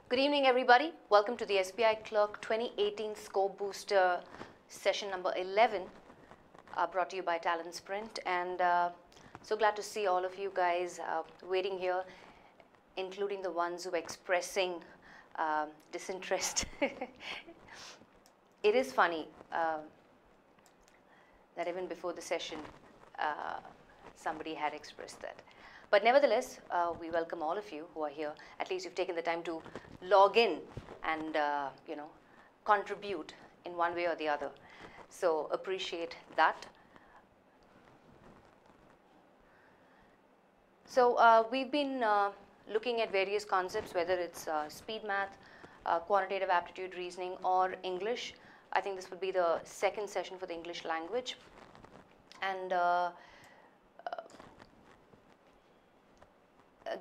Good evening, everybody. Welcome to the SBI Clerk 2018 Score Booster session number 11, brought to you by TalentSprint. And so glad to see all of you guys waiting here, including the ones who are expressing disinterest. It is funny that even before the session, somebody had expressed that. But nevertheless, we welcome all of you who are here. At least you've taken the time to log in and contribute in one way or the other. So appreciate that. So we've been looking at various concepts, whether it's speed math, quantitative aptitude reasoning, or English. I think this would be the second session for the English language. And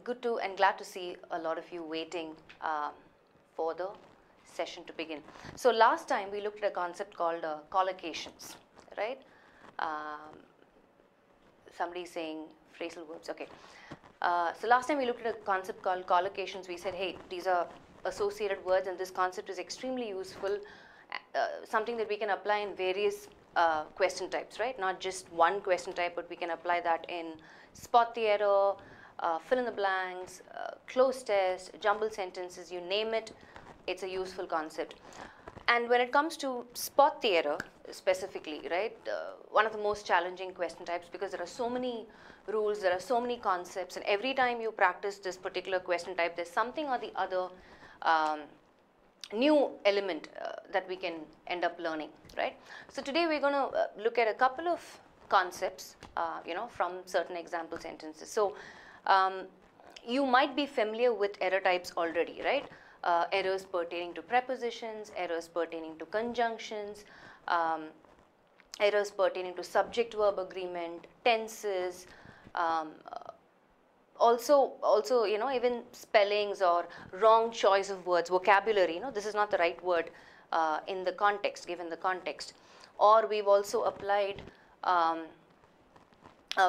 good to and glad to see a lot of you waiting for the session to begin. So last time we looked at a concept called collocations, right? Somebody's saying phrasal verbs, okay. So last time we looked at a concept called collocations. We said, hey, these are associated words and this concept is extremely useful, something that we can apply in various question types, right? Not just one question type, but we can apply that in spot the error, fill in the blanks, close test, jumble sentences, you name it, it's a useful concept. And when it comes to spot the error specifically, right, one of the most challenging question types, because there are so many rules, there are so many concepts, and every time you practice this particular question type, there's something or the other new element that we can end up learning, right? So today we're going to look at a couple of concepts, from certain example sentences. So you might be familiar with error types already, right? Errors pertaining to prepositions, errors pertaining to conjunctions, errors pertaining to subject-verb agreement, tenses, also even spellings or wrong choice of words, vocabulary, this is not the right word in the context, given the context. Or we've also applied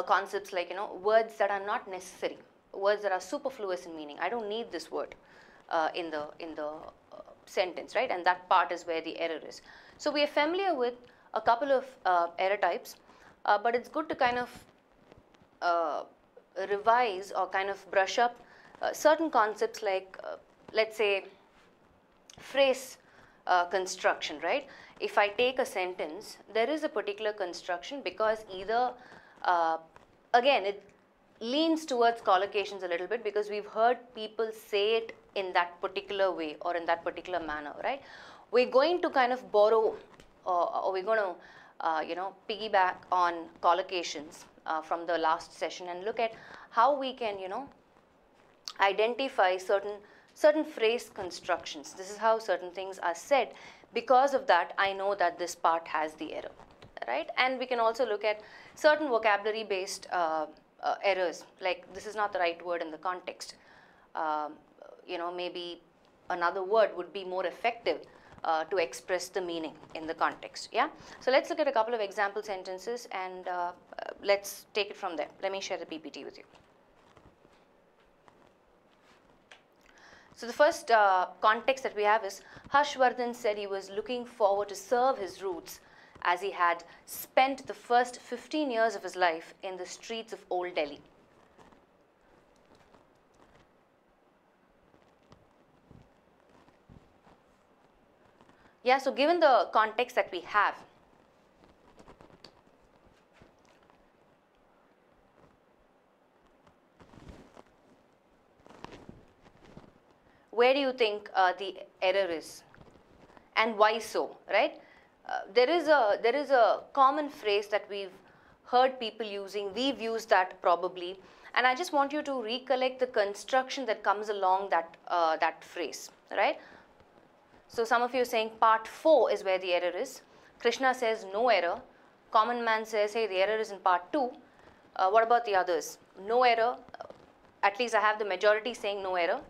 concepts like, words that are not necessary, words that are superfluous in meaning. I don't need this word in the sentence, right? And that part is where the error is. So we are familiar with a couple of error types, but it's good to kind of revise or kind of brush up certain concepts like, let's say, phrase construction, right? If I take a sentence, there is a particular construction because either again, it leans towards collocations a little bit because we've heard people say it in that particular way or in that particular manner, right? We're going to kind of borrow or we're going to, piggyback on collocations from the last session and look at how we can, identify certain phrase constructions. This is how certain things are said. Because of that, I know that this part has the error, right? And we can also look at certain vocabulary-based errors, like this is not the right word in the context. Maybe another word would be more effective to express the meaning in the context, yeah? So let's look at a couple of example sentences and let's take it from there. Let me share the PPT with you. So the first context that we have is, Harshvardhan said he was looking forward to serve his roots as he had spent the first 15 years of his life in the streets of Old Delhi. Yeah, so given the context that we have, where do you think the error is and why so, right? There is a common phrase that we've heard people using. We've used that probably, and I just want you to recollect the construction that comes along that phrase, right? So some of you are saying part 4 is where the error is. Krishna says no error. Common man says, hey, the error is in part 2. What about the others? No error. At least I have the majority saying no error.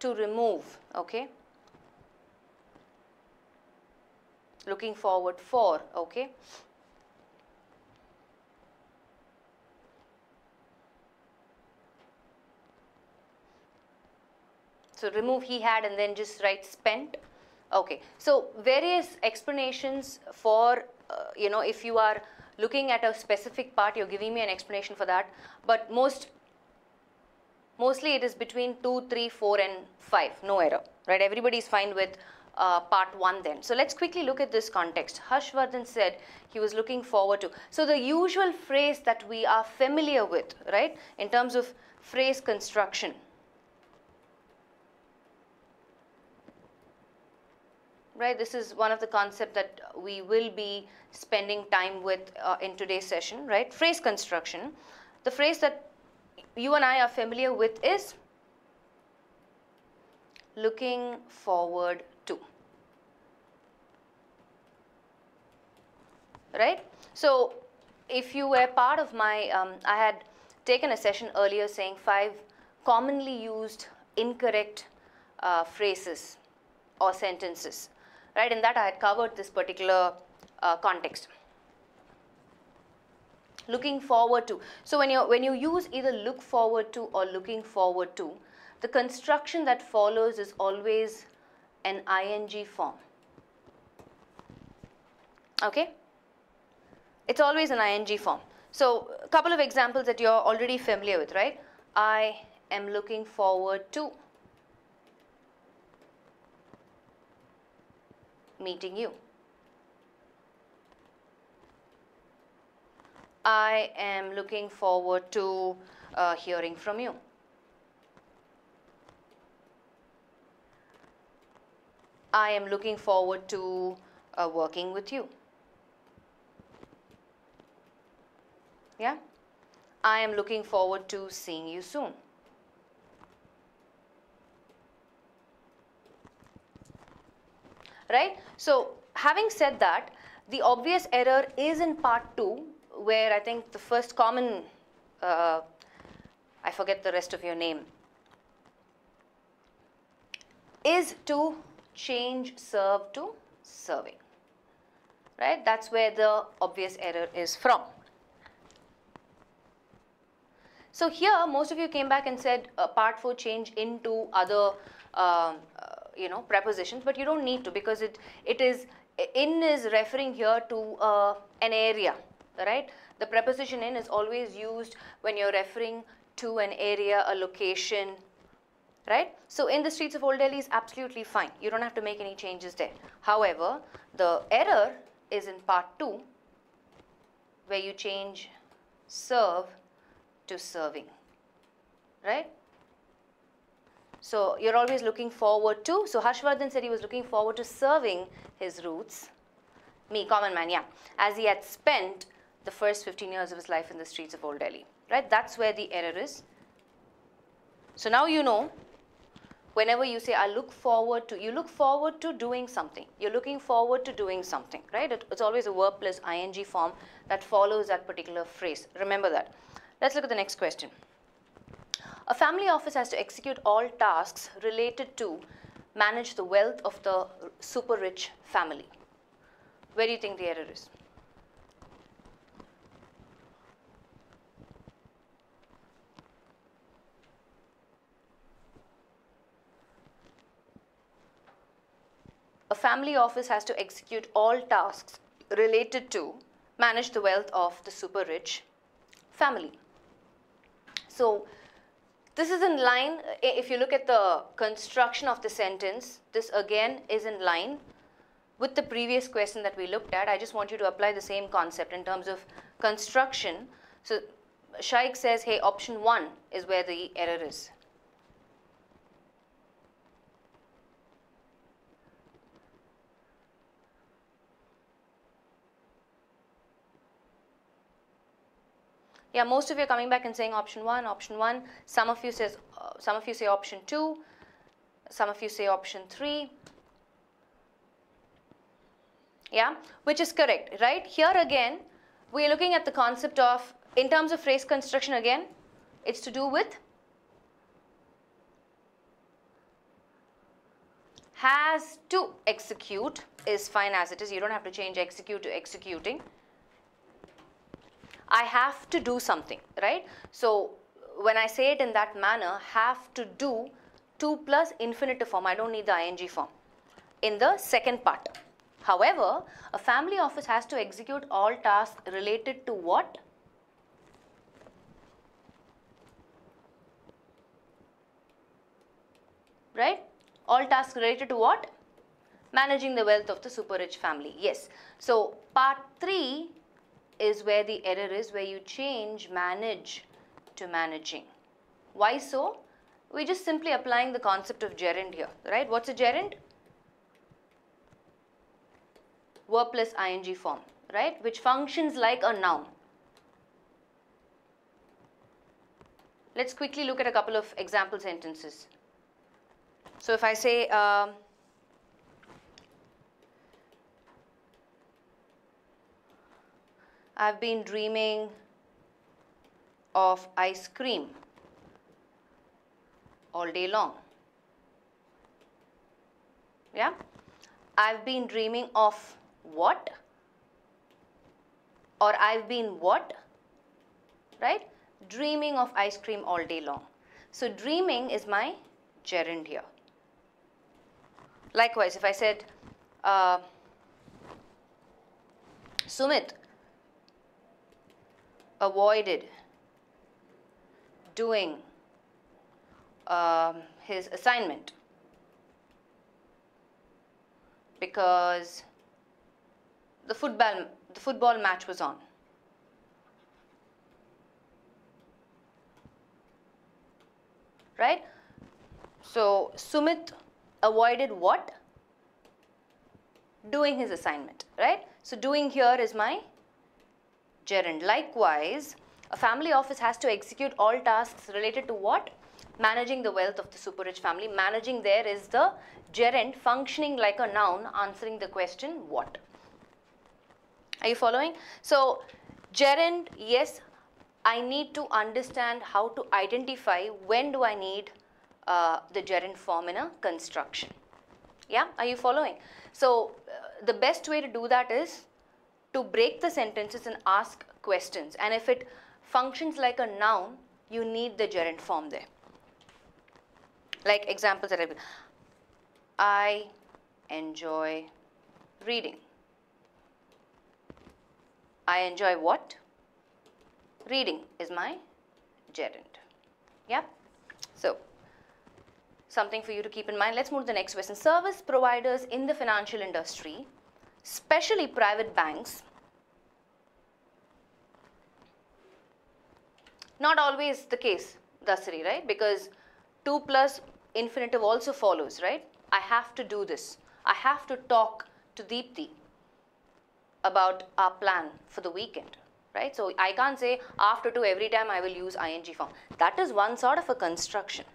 To remove, okay? Looking forward for, okay? So remove he had and then just write spent. Okay, so various explanations for, if you are looking at a specific part, you're giving me an explanation for that. But mostly it is between 2, 3, 4 and 5, no error, right? Everybody is fine with part 1 then. So let's quickly look at this context. Harshvardhan said he was looking forward to. So the usual phrase that we are familiar with, right, in terms of phrase construction, right, this is one of the concepts that we will be spending time with in today's session, right? Phrase construction. The phrase that you and I are familiar with is looking forward to, right? So if you were part of my, I had taken a session earlier saying 5 commonly used incorrect phrases or sentences, right? In that I had covered this particular context. Looking forward to. So when you use either look forward to or looking forward to, the construction that follows is always an ing form. Okay? It's always an ing form. So a couple of examples that you're already familiar with, right? I am looking forward to meeting you. I am looking forward to hearing from you. I am looking forward to working with you. Yeah? I am looking forward to seeing you soon. Right? So having said that, the obvious error is in part 2, where I think the first common, I forget the rest of your name, is to change serve to serving, right? That's where the obvious error is from. So here, most of you came back and said part 4 change into other, prepositions, but you don't need to, because it is, in is referring here to an area. Right? The preposition in is always used when you're referring to an area, a location, right? So in the streets of Old Delhi is absolutely fine. You don't have to make any changes there. However, the error is in part 2, where you change serve to serving, right? So you're always looking forward to. So Harshvardhan said he was looking forward to serving his roots. Me, common man, yeah. As he had spent the first 15 years of his life in the streets of Old Delhi, right? That's where the error is. So now you know, whenever you say, I look forward to, you look forward to doing something. You're looking forward to doing something, right? It's always a verb plus ing form that follows that particular phrase. Remember that. Let's look at the next question. A family office has to execute all tasks related to manage the wealth of the super rich family. Where do you think the error is? A family office has to execute all tasks related to manage the wealth of the super rich family. So this is in line, if you look at the construction of the sentence, this again is in line with the previous question that we looked at. I just want you to apply the same concept in terms of construction. So Shaikh says, hey, option 1 is where the error is. Yeah, most of you are coming back and saying option 1, option 1. Some of you say option 2. Some of you say option 3. Yeah, which is correct, right? Here again, we are looking at the concept of, in terms of phrase construction again, it's to do with has to execute is fine as it is. You don't have to change execute to executing. I have to do something, right? So when I say it in that manner, have to do 2 plus infinitive form. I don't need the ing form in the second part. However, a family office has to execute all tasks related to what? Right? All tasks related to what? Managing the wealth of the super rich family. Yes. So, part 3 is where the error is, where you change manage to managing. Why so? We're just simply applying the concept of gerund here, right? What's a gerund? Verb plus ing form, right? Which functions like a noun. Let's quickly look at a couple of example sentences. So if I say, I've been dreaming of ice cream all day long. Yeah? I've been dreaming of what? Or I've been what? Right? Dreaming of ice cream all day long. So dreaming is my gerund here. Likewise, if I said, Sumit avoided doing his assignment because the football match was on. Right? So Sumit avoided what? Doing his assignment, right? So doing here is my gerund. Likewise, a family office has to execute all tasks related to what? Managing the wealth of the super rich family. Managing there is the gerund functioning like a noun, answering the question what. Are you following? So gerund, yes, I need to understand how to identify when do I need the gerund form in a construction. Yeah, are you following? So the best way to do that is to break the sentences and ask questions. And if it functions like a noun, you need the gerund form there. Like examples that I enjoy reading. I enjoy what? Reading is my gerund. Yeah. So something for you to keep in mind. Let's move to the next question. Service providers in the financial industry, especially private banks, not always the case, Dasari, right? Because 2 plus infinitive also follows, right? I have to do this. I have to talk to Deepthi about our plan for the weekend, right? So I can't say after 2 every time I will use ing form. That is one sort of a construction,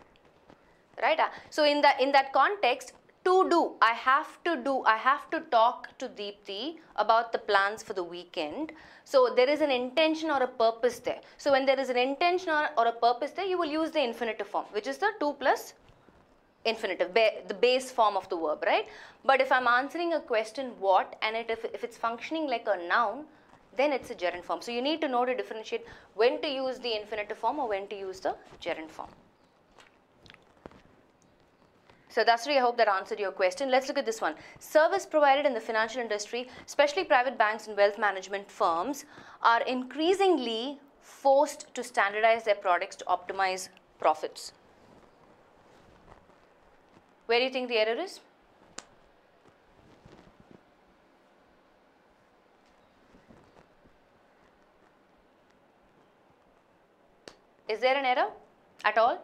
right? So in that context, to do, I have to talk to Deepthi about the plans for the weekend. So there is an intention or a purpose there. So when there is an intention or a purpose there, you will use the infinitive form, which is the 2 plus infinitive, the base form of the verb, right? But if I'm answering a question what, and if it's functioning like a noun, then it's a gerund form. So you need to know to differentiate when to use the infinitive form or when to use the gerund form. So Dasri, I hope that answered your question. Let's look at this one. Service provided in the financial industry, especially private banks and wealth management firms, are increasingly forced to standardize their products to optimize profits. Where do you think the error is? Is there an error at all?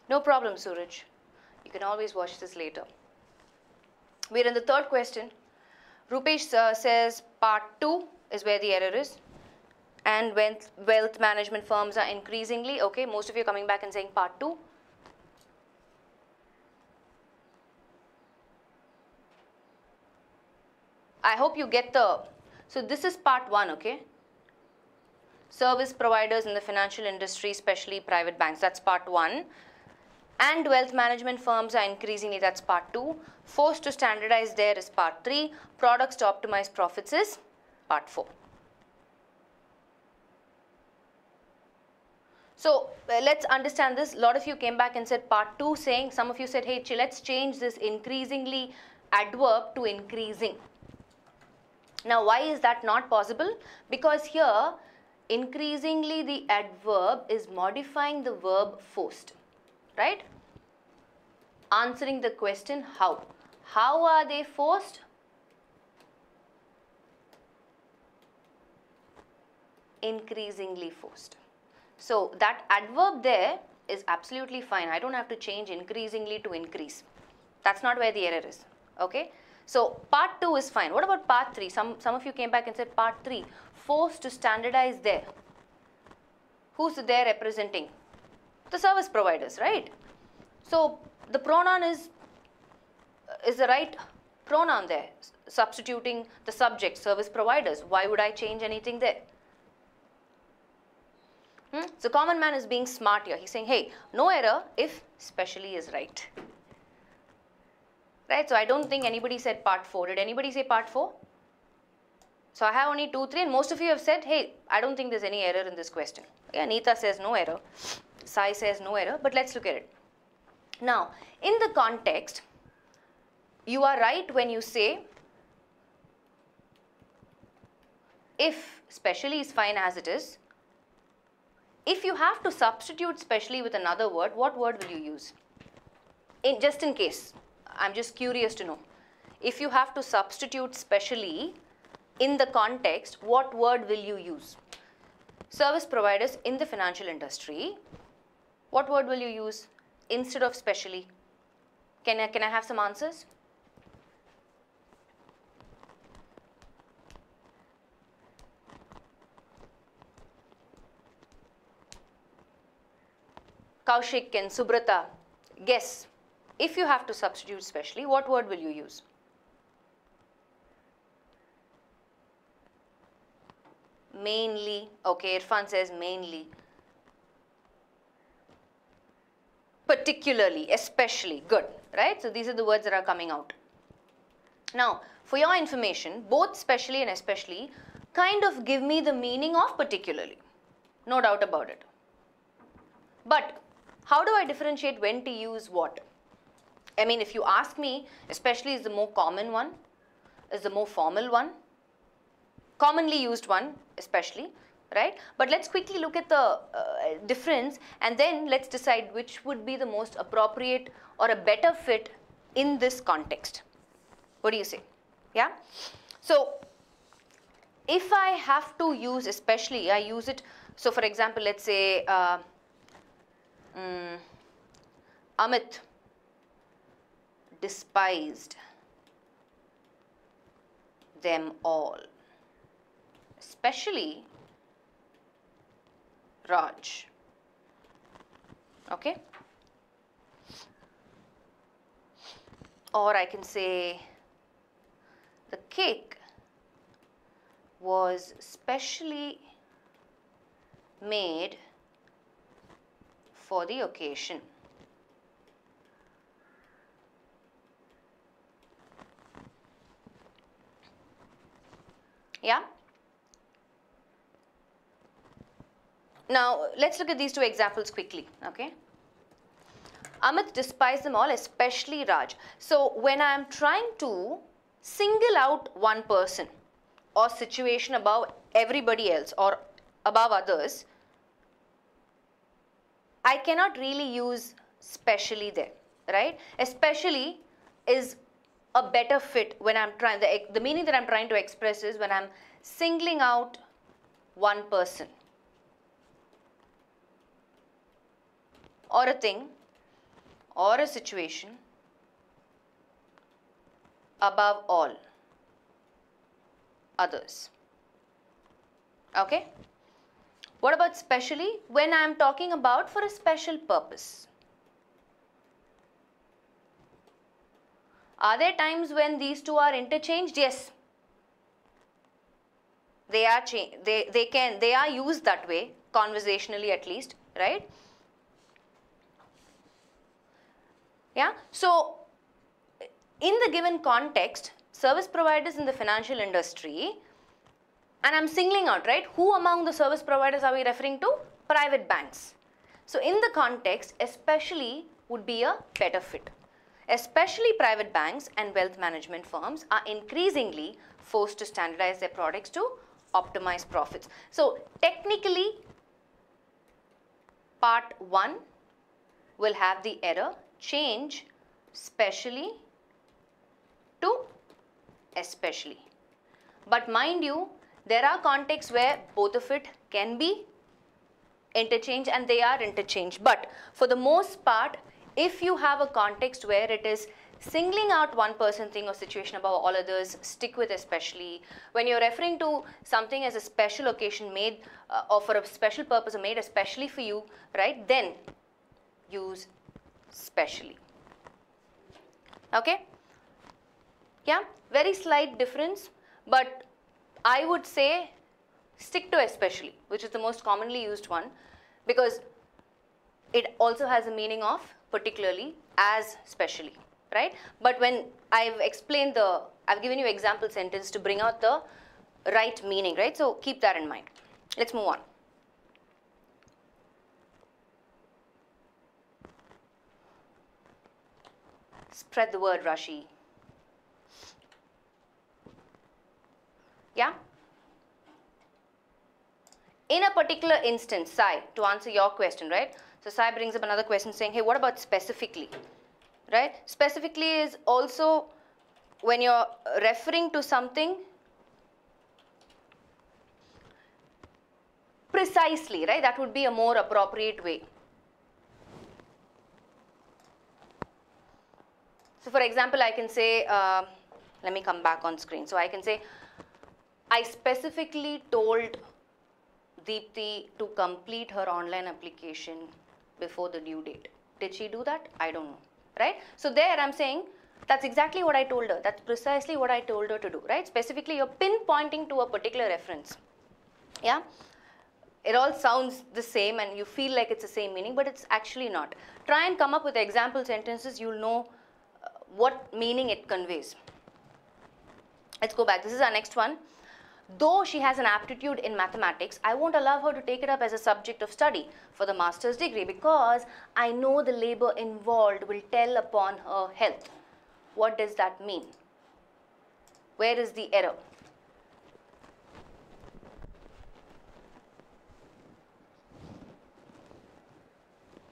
No problem, Suraj. You can always watch this later. We're in the third question. Rupesh says part 2 is where the error is. And when wealth management firms are increasingly, okay, most of you are coming back and saying part 2. I hope you get so this is part 1, okay? Service providers in the financial industry, especially private banks, that's part 1. And wealth management firms are increasingly, that's part 2. Forced to standardize there is part 3. Products to optimize profits is part 4. So let's understand this. A lot of you came back and said part 2, saying, some of you said, hey, let's change this increasingly adverb to increasing. Now, why is that not possible? Because here, increasingly the adverb is modifying the verb forced, right? Answering the question how. How are they forced? Increasingly forced. So that adverb there is absolutely fine. I don't have to change increasingly to increase. That's not where the error is. Okay. So part 2 is fine. What about part 3? Some of you came back and said part 3, forced to standardize there. Who's there representing? The service providers, right? So the pronoun is the right pronoun there, substituting the subject, service providers. Why would I change anything there? So common man is being smart here. He's saying, hey, no error if specially is right. Right, so I don't think anybody said part 4. Did anybody say part 4? So I have only 2, 3, and most of you have said, hey, I don't think there's any error in this question. Yeah, Neeta says no error. Sai says no error, but let's look at it. Now, in the context, you are right when you say, if specially is fine as it is, if you have to substitute specially with another word, what word will you use? Just in case. I'm just curious to know. If you have to substitute specially in the context, what word will you use? Service providers in the financial industry, what word will you use instead of specially? Can I have some answers? Kaushik and Subrata, guess. If you have to substitute specially, what word will you use? Mainly. Okay, Irfan says mainly. Particularly, especially. Good. Right? So these are the words that are coming out. Now, for your information, both specially and especially kind of give me the meaning of particularly. No doubt about it. But how do I differentiate when to use what? I mean, if you ask me, especially is the more common one, is the more formal one, commonly used one, especially, right? But let's quickly look at the difference, and then let's decide which would be the most appropriate or a better fit in this context. What do you say? Yeah? So, if I have to use especially, I use it, so for example, let's say, Amit despised them all, especially Raj. Okay? Or I can say the cake was specially made for the occasion. Yeah? Now, let's look at these two examples quickly, okay? Amit despised them all, especially Raj. So, when I am trying to single out one person or situation above everybody else or above others, I cannot really use specially there, right? Especially is a better fit when I'm trying, the meaning that I'm trying to express is when I'm singling out one person or a thing or a situation above all others. Okay? What about specially? When I am talking about for a special purpose. Are there times when these two are interchanged? Yes. They are used that way, conversationally at least, right? Yeah. So in the given context, service providers in the financial industry, and I'm singling out, right, who among the service providers are we referring to? Private banks. So in the context, especially would be a better fit. Especially private banks and wealth management firms are increasingly forced to standardize their products to optimize profits. So technically, part 1 will have the error change specially to especially. But mind you, there are contexts where both of it can be interchanged and they are interchanged. But for the most part, if you have a context where it is singling out one person, thing or situation above all others, stick with especially. When you're referring to something as a special occasion made or for a special purpose or made especially for you, right, then use specially. Okay? Yeah, very slight difference, but I would say stick to especially, which is the most commonly used one, because it also has a meaning of particularly as specially, right? But when I've explained I've given you example sentence to bring out the right meaning, right? So keep that in mind. Let's move on. Spread the word, Rashi. Yeah? In a particular instance, Sai, to answer your question, right? So Sai brings up another question saying, hey, what about specifically? Right? Specifically is also when you're referring to something precisely, right? That would be a more appropriate way. So for example, I can say, let me come back on screen. So I can say, I specifically told Deepthi to complete her online application before the due date. Did she do that? I don't know, right? So there I'm saying, that's exactly what I told her. That's precisely what I told her to do, right? Specifically, you're pinpointing to a particular reference. Yeah? It all sounds the same and you feel like it's the same meaning, but it's actually not. Try and come up with example sentences, you'll know what meaning it conveys. Let's go back. This is our next one. Though she has an aptitude in mathematics, I won't allow her to take it up as a subject of study for the master's degree because I know the labor involved will tell upon her health. What does that mean? Where is the error?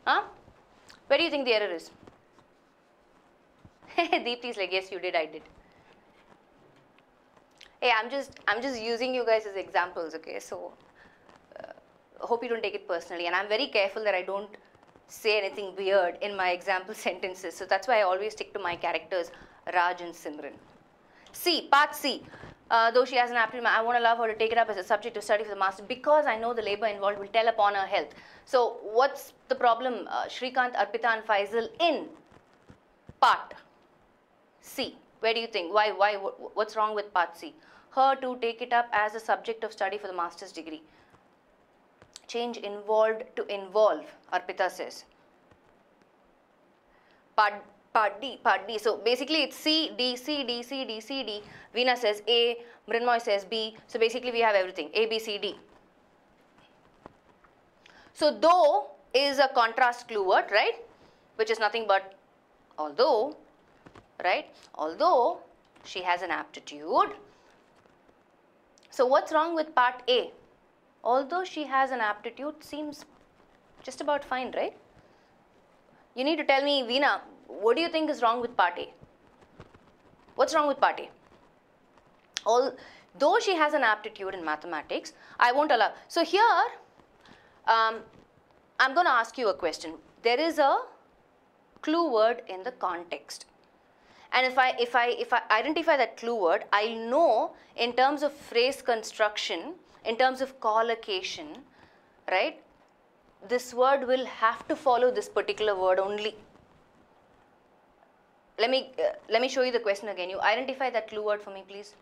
Huh? Where do you think the error is? Deepthi is like, yes, you did, I did. Hey, I'm just using you guys as examples, okay? So, hope you don't take it personally. And I'm very careful that I don't say anything weird in my example sentences. So that's why I always stick to my characters, Raj and Simran. C, part C. Though she has an aptitude, I won't allow her to take it up as a subject of study for the master because I know the labor involved will tell upon her health. So, what's the problem, Shrikant, Arpita and Faisal in part C? Where do you think? Why? What's wrong with part C? Her to take it up as a subject of study for the master's degree. Change involved to involve, Arpita says. Part D. So basically it's C, D, C, D, C, D, C, D. Veena says A, Mrinmoy says B. So basically we have everything, A, B, C, D. So though is a contrast clue word, right? Which is nothing but although, right? Although she has an aptitude. So what's wrong with part A? Although she has an aptitude seems just about fine, right? You need to tell me, Veena, what do you think is wrong with part A? What's wrong with part A? Although she has an aptitude in mathematics, I won't allow. So here, I'm going to ask you a question. There is a clue word in the context. And if I identify that clue word, I'll know in terms of phrase construction, in terms of collocation, right? This word will have to follow this particular word only. Let me show you the question again. You identify that clue word for me, please.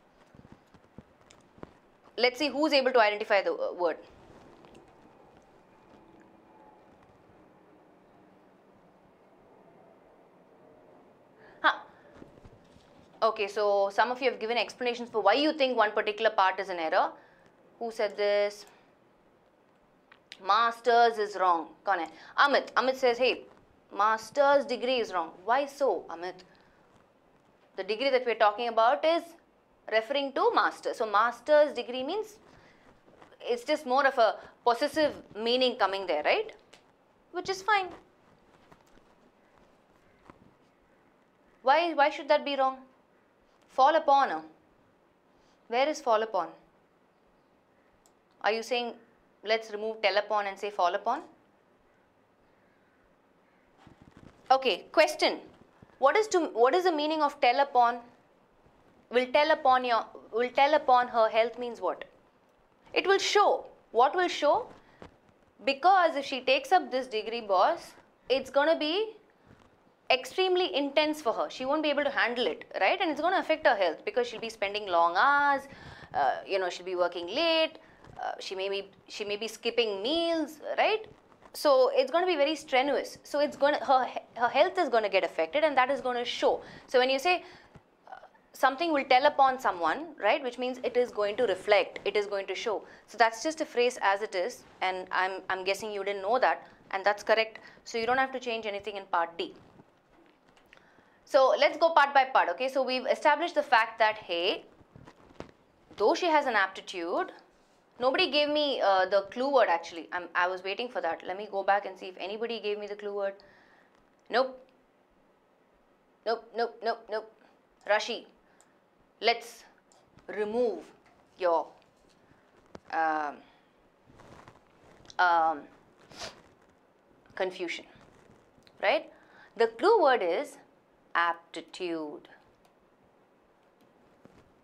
Let's see who's able to identify the word. Okay, so some of you have given explanations for why you think one particular part is an error. Who said this? Master's is wrong. Kaun hai? Amit says, hey, master's degree is wrong. Why so, Amit? The degree that we're talking about is referring to master. So master's degree means it's just more of a possessive meaning coming there, right? Which is fine. Why should that be wrong? Fall upon. Where is fall upon? Are you saying let's remove tell upon and say fall upon? Okay, question. What is the meaning of tell upon? Will tell upon her health means what? It will show. What will show? Because if she takes up this degree, boss, it's going to be extremely intense for her. She won't be able to handle it, right? And it's going to affect her health because she'll be spending long hours, she'll be working late, she may be skipping meals, right? So it's going to be very strenuous. So it's going to, her health is going to get affected, and that is going to show. So when you say something will tell upon someone, right, which means it is going to reflect, it is going to show. So that's just a phrase as it is, and I'm guessing you didn't know that, and that's correct. So you don't have to change anything in part D. So let's go part by part, okay? So we've established the fact that, hey, though she has an aptitude, nobody gave me the clue word actually. I was waiting for that. Let me go back and see if anybody gave me the clue word. Nope. Rashi, let's remove your confusion, right? The clue word is aptitude.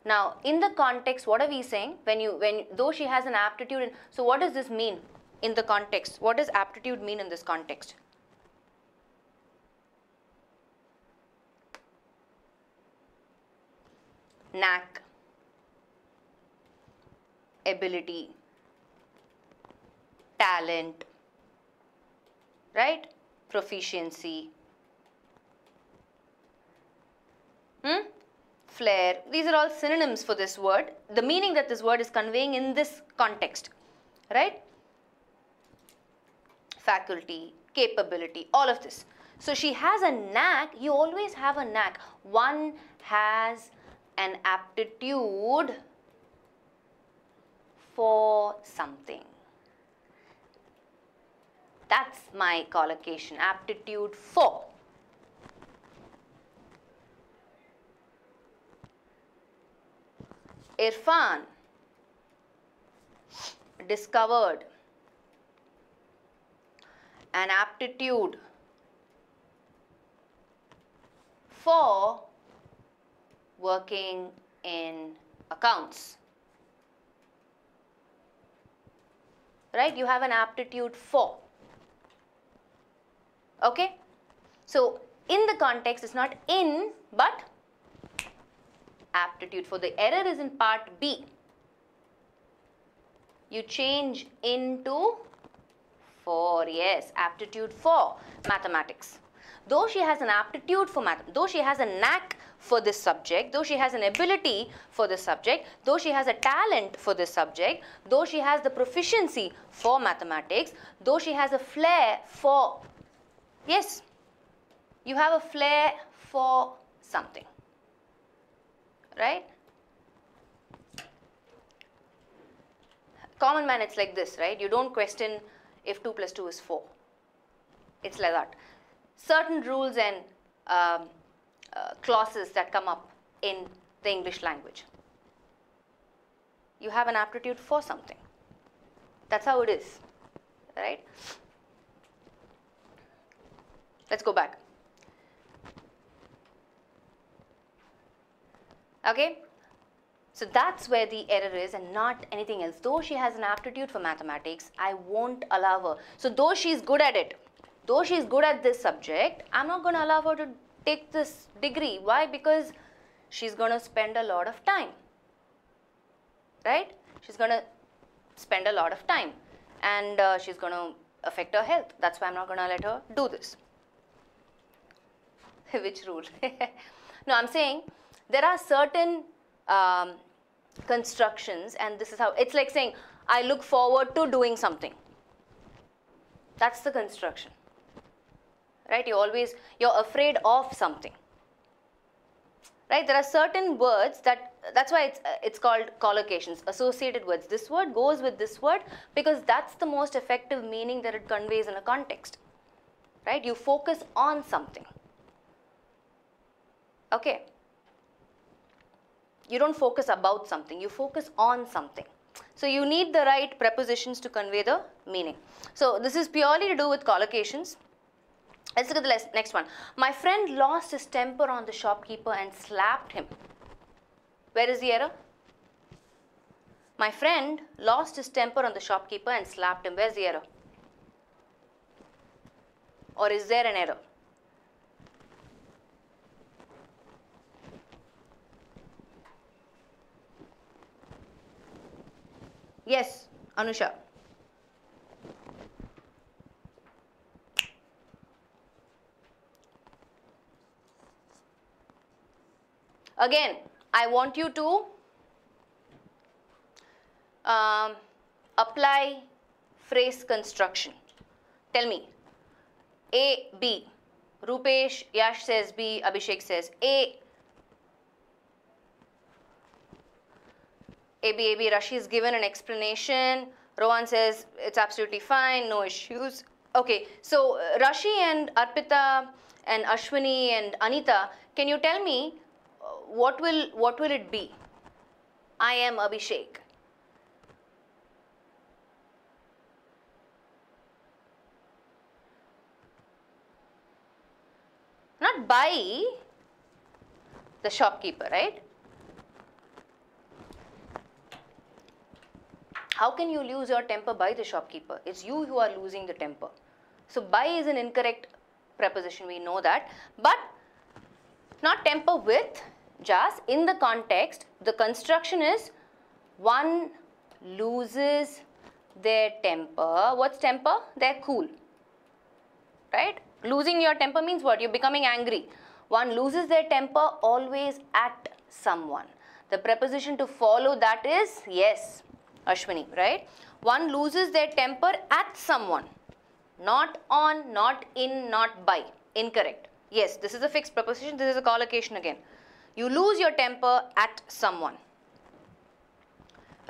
Now, in the context, what are we saying? Though she has an aptitude, so what does this mean in the context? What does aptitude mean in this context? Knack, ability, talent, right? Proficiency, flair. These are all synonyms for this word. The meaning that this word is conveying in this context, right? Faculty, capability, all of this. So she has a knack. You always have a knack. One has an aptitude for something. That's my collocation. Aptitude for. Irfan discovered an aptitude for working in accounts. Right? You have an aptitude for. Okay? So, in the context, it's not in, but aptitude for. The error is in part B. You change into for. Yes, aptitude for mathematics. Though she has an aptitude for math, though she has a knack for this subject, though she has an ability for this subject, though she has a talent for this subject, though she has the proficiency for mathematics, though she has a flair for, yes, you have a flair for something, right? Common man, it's like this, right? You don't question if 2 plus 2 is 4. It's like that. Certain rules and clauses that come up in the English language. You have an aptitude for something. That's how it is, right? Let's go back. Okay? So that's where the error is and not anything else. Though she has an aptitude for mathematics, I won't allow her. So though she's good at it, though she's good at this subject, I'm not going to allow her to take this degree. Why? Because she's going to spend a lot of time, right? She's going to spend a lot of time and she's going to affect her health. That's why I'm not going to let her do this. Which rule? No, I'm saying There are certain constructions, and this is how, it's like saying, I look forward to doing something. That's the construction, right? You're afraid of something, right? There are certain words that's why it's called collocations, associated words. This word goes with this word because that's the most effective meaning that it conveys in a context, right? You focus on something, okay? You don't focus about something, you focus on something. So you need the right prepositions to convey the meaning. So this is purely to do with collocations. Let's look at the next one. My friend lost his temper on the shopkeeper and slapped him. Where is the error? My friend lost his temper on the shopkeeper and slapped him. Where's the error? Or is there an error? Yes, Anusha. Again, I want you to apply phrase construction. Tell me, A, B. Rupesh, Yash says B, Abhishek says A. AB, Rashi is given an explanation. Rohan says it's absolutely fine, no issues. Okay, so Rashi and Arpita and Ashwini and Anita, can you tell me what will it be? I am Abhishek. Not by the shopkeeper, right? How can you lose your temper by the shopkeeper? It's you who are losing the temper. So by is an incorrect preposition, we know that. But not temper with, just in the context, the construction is one loses their temper. What's temper? They're cool, right? Losing your temper means what? You're becoming angry. One loses their temper always at someone. The preposition to follow that is yes, Ashwini, right? One loses their temper at someone. Not on, not in, not by. Incorrect. Yes, this is a fixed preposition. This is a collocation again. You lose your temper at someone.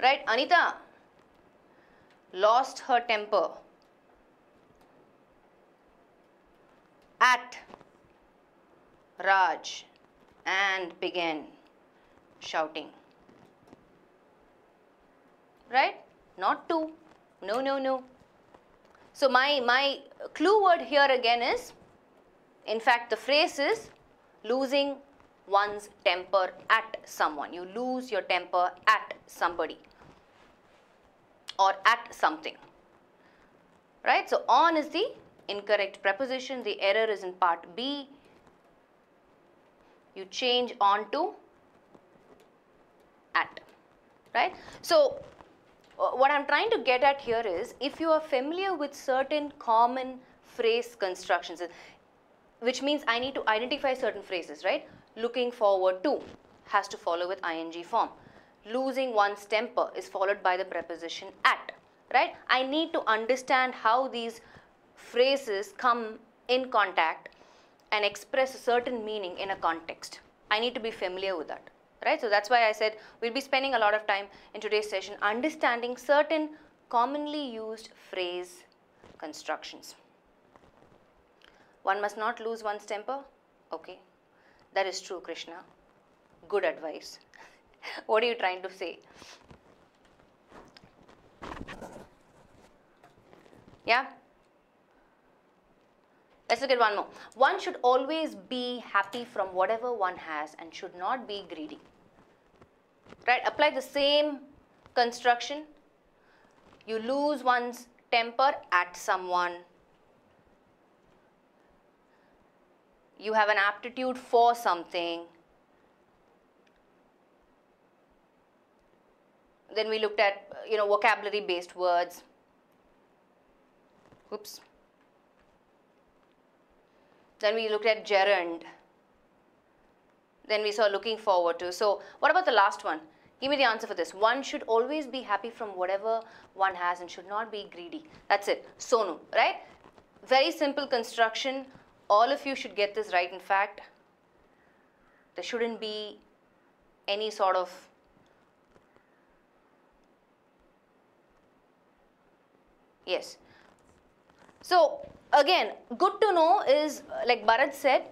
Right? Anita lost her temper at Raj and began shouting. Right? Not to. No, no, no. So my clue word here again is, in fact, the phrase is losing one's temper at someone. You lose your temper at somebody or at something. Right? So on is the incorrect preposition. The error is in part B. You change on to at. Right? So what I'm trying to get at here is, if you are familiar with certain common phrase constructions, which means I need to identify certain phrases, right? Looking forward to has to follow with ing form. Losing one's temper is followed by the preposition at, right? I need to understand how these phrases come in contact and express a certain meaning in a context. I need to be familiar with that. Right? So that's why I said we'll be spending a lot of time in today's session understanding certain commonly used phrase constructions. One must not lose one's temper. Okay, that is true, Krishna. Good advice. What are you trying to say? Yeah? Let's look at one more. One should always be happy from whatever one has and should not be greedy. Right? Apply the same construction. You lose one's temper at someone. You have an aptitude for something. Then we looked at, vocabulary based words. Oops. Then we looked at gerund. Then we saw looking forward to. So what about the last one? Give me the answer for this. One should always be happy from whatever one has and should not be greedy. That's it. Sonu, right? Very simple construction. All of you should get this right. In fact, there shouldn't be any sort of yes. So again, good to know is, like Bharat said,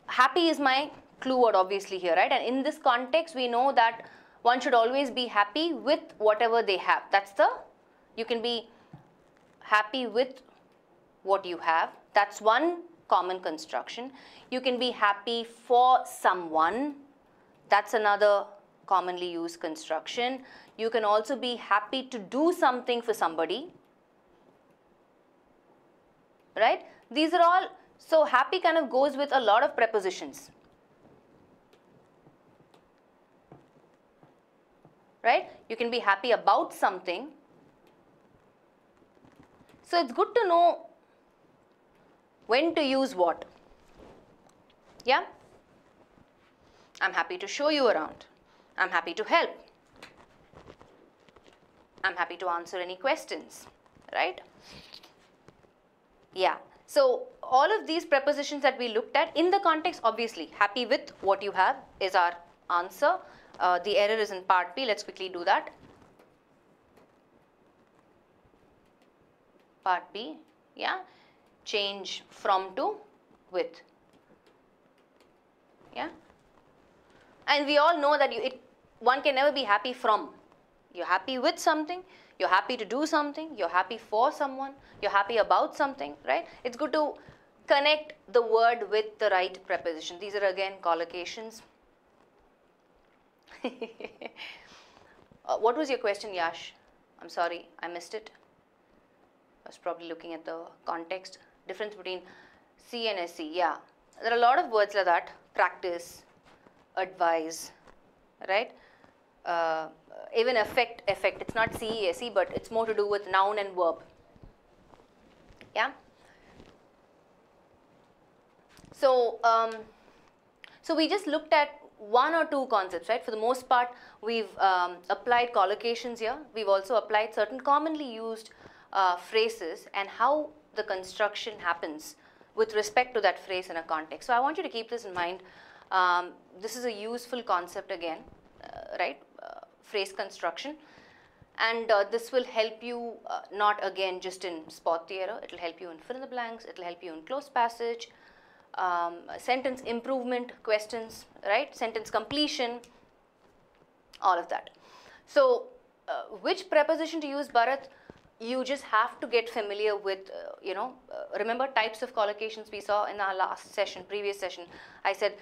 happy is my clue word obviously here, right? And in this context, we know that one should always be happy with whatever they have. That's the, you can be happy with what you have. That's one common construction. You can be happy for someone. That's another commonly used construction. You can also be happy to do something for somebody, right? These are all, so happy kind of goes with a lot of prepositions, right? You can be happy about something. So it's good to know when to use what. Yeah? I'm happy to show you around. I'm happy to help. I'm happy to answer any questions, right? Yeah. So all of these prepositions that we looked at in the context, obviously, happy with what you have is our answer. The error is in part B. Let's quickly do that. Part B, yeah. Change from to with. Yeah. And we all know that one can never be happy from. You're happy with something, you're happy to do something, you're happy for someone, you're happy about something, right? It's good to connect the word with the right preposition. These are again collocations. What was your question, Yash? I'm sorry, I missed it. I was probably looking at the context. Difference between C and SC, yeah. There are a lot of words like that. Practice, advise, right? Even affect. It's not CESE, but it's more to do with noun and verb. Yeah. So, so we just looked at one or two concepts, right? For the most part, we've applied collocations here. We've also applied certain commonly used phrases and how the construction happens with respect to that phrase in a context. So I want you to keep this in mind. This is a useful concept again, right? Phrase construction. And this will help you not again just in spot the error. It will help you in fill in the blanks. It will help you in close passage, sentence improvement questions, right? Sentence completion, all of that. So which preposition to use, Bharat? You just have to get familiar with, remember types of collocations we saw in our last session, previous session. I said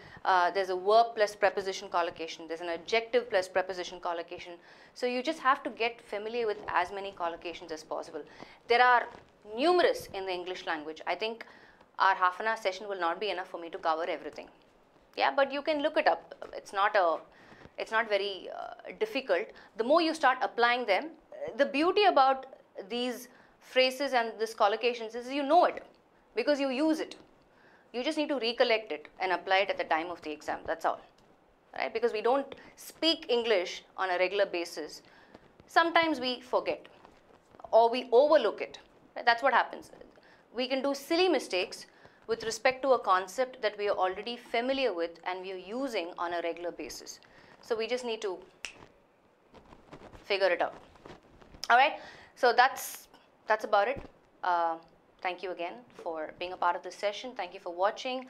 there's a verb plus preposition collocation. There's an adjective plus preposition collocation. So you just have to get familiar with as many collocations as possible. There are numerous in the English language. I think our half an hour session will not be enough for me to cover everything. Yeah, but you can look it up. It's not very difficult. The more you start applying them, the beauty about these phrases and this collocations is you know it because you use it. You just need to recollect it and apply it at the time of the exam. That's all, right? Because we don't speak English on a regular basis. Sometimes we forget or we overlook it. Right? That's what happens. We can do silly mistakes with respect to a concept that we are already familiar with and we are using on a regular basis. So we just need to figure it out. All right. So that's about it. Thank you again for being a part of this session. Thank you for watching.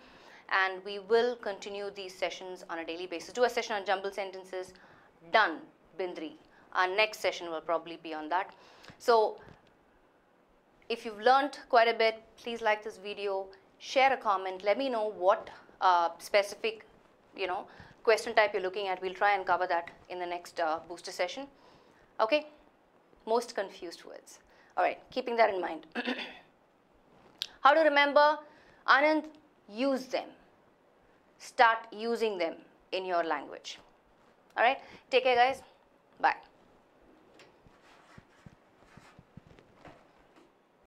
And we will continue these sessions on a daily basis. Do a session on jumble sentences. Done, Bindri. Our next session will probably be on that. So if you've learned quite a bit, please like this video, share a comment. Let me know what specific, question type you're looking at. We'll try and cover that in the next booster session. Okay. Most confused words. All right, keeping that in mind. How to remember? Anand, use them. Start using them in your language. All right, take care guys. Bye.